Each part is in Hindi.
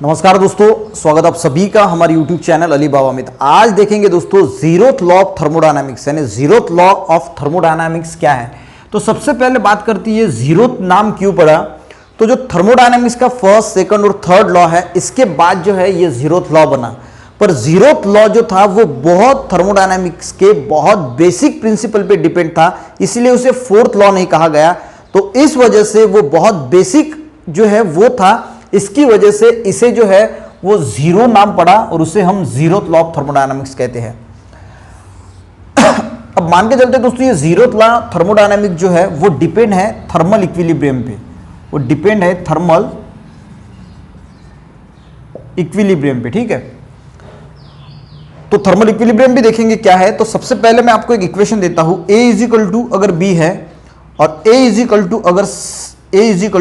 नमस्कार दोस्तों, स्वागत आप सभी का हमारे YouTube चैनल अली बाबा में। आज देखेंगे दोस्तों जीरोथ लॉ ऑफ थर्मोडायनामिक्स, यानी जीरोथ लॉ ऑफ थर्मोडायनामिक्स क्या है। तो सबसे पहले बात करती है जीरोथ नाम क्यों पड़ा। तो जो थर्मोडायनामिक्स का फर्स्ट, सेकंड और थर्ड लॉ है, इसके बाद जो है ये जीरोथ लॉ बना। पर जीरोथ लॉ जो था वो बहुत थर्मोडायनामिक्स के बहुत बेसिक प्रिंसिपल पे डिपेंड था, इसलिए उसे फोर्थ लॉ नहीं कहा गया। तो इस वजह से वो बहुत बेसिक जो है वो था, इसकी वजह से इसे जो है वो जीरो नाम पड़ा और उसे हम जीरोथ लॉ ऑफ थर्मोडायनामिक्स कहते हैं। अब मान के चलते दोस्तों, ये जीरोथ लॉ थर्मोडायनामिक्स जो है वो डिपेंड है थर्मल इक्विलिब्रियम पे, वो डिपेंड है थर्मल इक्विलिब्रियम पे, ठीक है। तो थर्मल इक्विलिब्रियम भी देखेंगे क्या है। तो सबसे पहले मैं आपको एक इक्वेशन देता हूं, A इज इक्वल टू अगर B है और A इज इक्वल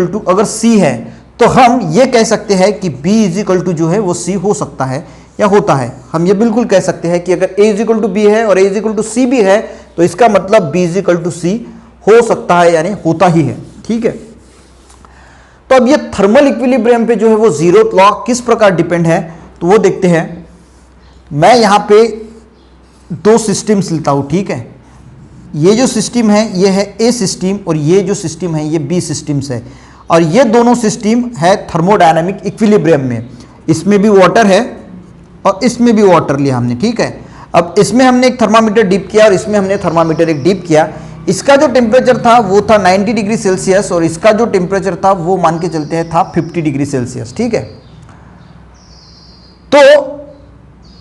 टू अगर C है, तो हम ये कह सकते हैं कि B इज इक्वल टू जो है वो C हो सकता है या होता है। हम ये बिल्कुल कह सकते हैं कि अगर A is equal to B है और A is equal to C भी है, तो इसका मतलब B is equal to C हो सकता है, यानी होता ही है, ठीक है। तो अब ये थर्मल इक्विलिब्रियम पे जो है वो जीरोथ लॉ किस प्रकार डिपेंड है, तो वो देखते हैं। मैं यहां पे दो सिस्टम्स लेता हूं, ठीक है। ये जो सिस्टम है ये है A सिस्टम और ये जो सिस्टम है ये B सिस्टम्स है, और ये दोनों सिस्टम है थर्मोडायनामिक इक्विलिब्रियम में। इसमें भी वाटर है और इसमें भी वाटर लिया हमने, ठीक है। अब इसमें हमने एक थर्मामीटर डिप किया और इसमें हमने थर्मामीटर एक डिप किया। इसका जो टेम्परेचर था वो था 90 डिग्री सेल्सियस और इसका जो टेम्परेचर था वो मान के चलते हैं था 50 डिग्री सेल्सियस, ठीक है। तो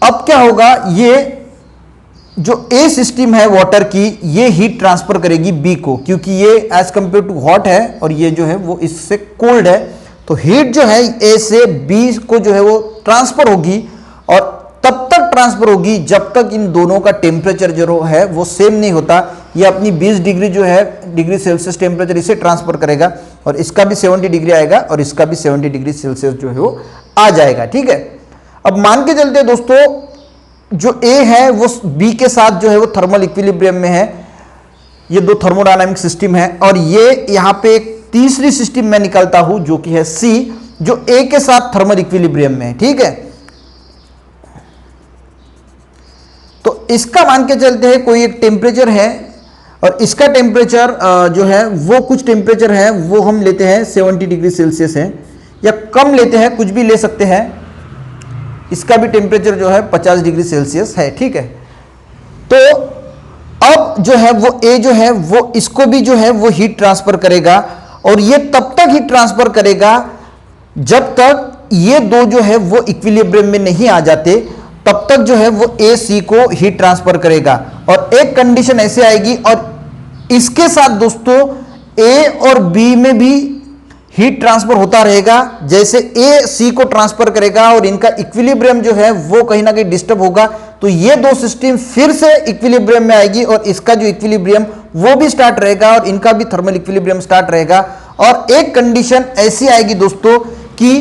अब क्या होगा, ये जो A सिस्टम है वाटर की, ये हीट ट्रांसफर करेगी B को, क्योंकि ये एज कंपेयर टू हॉट है और ये जो है वो इससे कोल्ड है। तो हीट जो है A से B को जो है वो ट्रांसफर होगी, और तब तक ट्रांसफर होगी जब तक इन दोनों का टेम्परेचर जो है वो सेम नहीं होता। ये अपनी 20 डिग्री जो है डिग्री सेल्सियस टेम्परेचर इसे ट्रांसफर करेगा और इसका भी 70 डिग्री आएगा और इसका भी 70 डिग्री सेल्सियस जो है वो आ जाएगा, ठीक है। अब मान के चलते दोस्तों, जो A है वो B के साथ जो है वो थर्मल इक्विलिब्रियम में है। ये दो थर्मोडायनामिक सिस्टम है, और ये यहां पे एक तीसरी सिस्टम मैं निकालता हूं जो कि है C, जो A के साथ थर्मल इक्विलिब्रियम में है, ठीक है। तो इसका मान के चलते हैं कोई एक टेम्परेचर है और इसका टेम्परेचर जो है वो कुछ टेम्परेचर है वो हम लेते हैं 70 डिग्री सेल्सियस है, या कम लेते हैं, कुछ भी ले सकते हैं। इसका भी टेम्परेचर जो है 50 डिग्री सेल्सियस है, ठीक है। तो अब जो है वो A जो है वो इसको भी जो है वो हीट ट्रांसफर करेगा, और ये तब तक हीट ट्रांसफर करेगा जब तक ये दो जो है वो इक्विलिब्रियम में नहीं आ जाते, तब तक जो है वो A C को हीट ट्रांसफर करेगा। और एक कंडीशन ऐसे आएगी, और इसके साथ दोस्तों A और B में भी हीट ट्रांसफर होता रहेगा, जैसे A C को ट्रांसफर करेगा और इनका इक्विलिब्रियम जो है वो कहीं ना कहीं डिस्टर्ब होगा, तो ये दो सिस्टम फिर से इक्विलिब्रियम में आएगी और इसका जो इक्विलिब्रियम वो भी स्टार्ट रहेगा और इनका भी थर्मल इक्विलिब्रियम स्टार्ट रहेगा। और एक कंडीशन ऐसी आएगी दोस्तों कि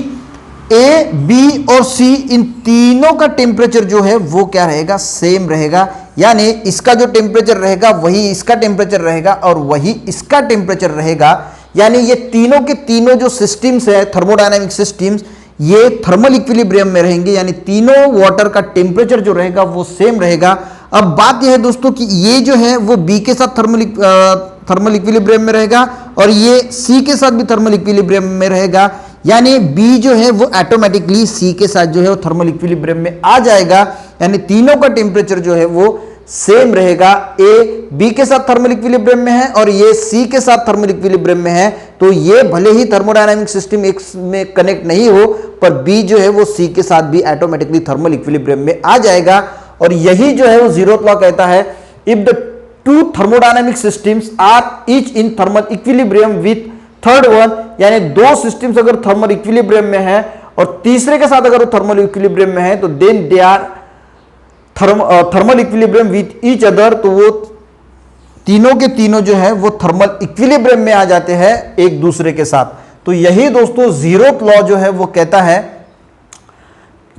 A, B और C इन तीनों का टेम्परेचर जो है वो क्या रहेगा, सेम रहेगा। यानी इसका जो टेम्परेचर रहेगा वही इसका टेम्परेचर रहेगा और वही इसका टेम्परेचर रहेगा। यानी ये तीनों के तीनों जो सिस्टम्स है थर्मोडायनामिक सिस्टम्स, ये थर्मल इक्विलिब्रियम में रहेंगे, यानी तीनों वाटर का टेम्परेचर जो रहेगा वो सेम रहेगा। अब बात यह है दोस्तों कि ये जो है वो B के साथ थर्मल इक्विलिब्रियम में रहेगा और ये C के साथ भी थर्मल इक्विलिब्रियम में रहेगा। यानी B जो है वो ऑटोमेटिकली C के साथ जो है वो थर्मल इक्विलिब्रियम में आ जाएगा, यानी तीनों का टेम्परेचर जो है वो सेम रहेगा। A B के साथ थर्मल इक्विलिब्रियम में है और ये C के साथ थर्मल इक्विलिब्रियम में है, तो ये भले ही थर्मोडायनामिक सिस्टम एक में कनेक्ट नहीं हो, पर B जो है वो C के साथ भी ऑटोमेटिकली थर्मल इक्विलिब्रियम में आ जाएगा। और यही जो है वो जीरोथ लॉ कहता है, if the two thermodynamic systems are each in thermal equilibrium with third one, यानी दो सिस्टम्स अगर थर्मल इक्विलिब्रियम में है और तीसरे के साथ अगर वो थर्मल इक्विलिब्रियम में है, तो then they are thermal equilibrium with each other, तो वो तीनों के तीनों जो है वो थर्मल इक्विलिब्रियम में आ जाते हैं एक दूसरे के साथ। तो यही दोस्तों जीरोथ लॉ जो है वो कहता है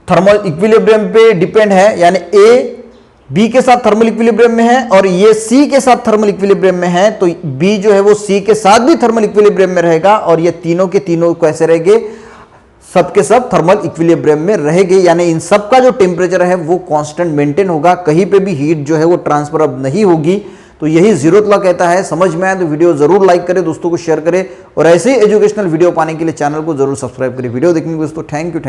थर्मल इक्विलिब्रियम पे डिपेंड है, यानी A बी के साथ थर्मल इक्विलिब्रियम में है और ये सी के साथ थर्मल इक्विलिब्रियम में है, तो बी जो है वो सी के साथ भी थर्मल इक्विलिब्रियम में रहेगा और ये तीनों के तीनों कैसे रहेंगे, सबके सब थर्मल इक्विलिब्रियम में रहेंगे, यानी इन सब का जो टेम्परेचर है वो कांस्टेंट मेंटेन होगा, कहीं पे भी हीट जो है वो ट्रांसफर अब नहीं होगी। तो यही जीरोथ लॉ कहता है। समझ में आया तो वीडियो जरूर लाइक करें, दोस्तों को शेयर करें और ऐसे ही एजुकेशनल वीडियो पाने के लिए चैनल को जरूर सब्सक्राइब करें। वीडियो देखने के लिए दोस्तों थैंक यू।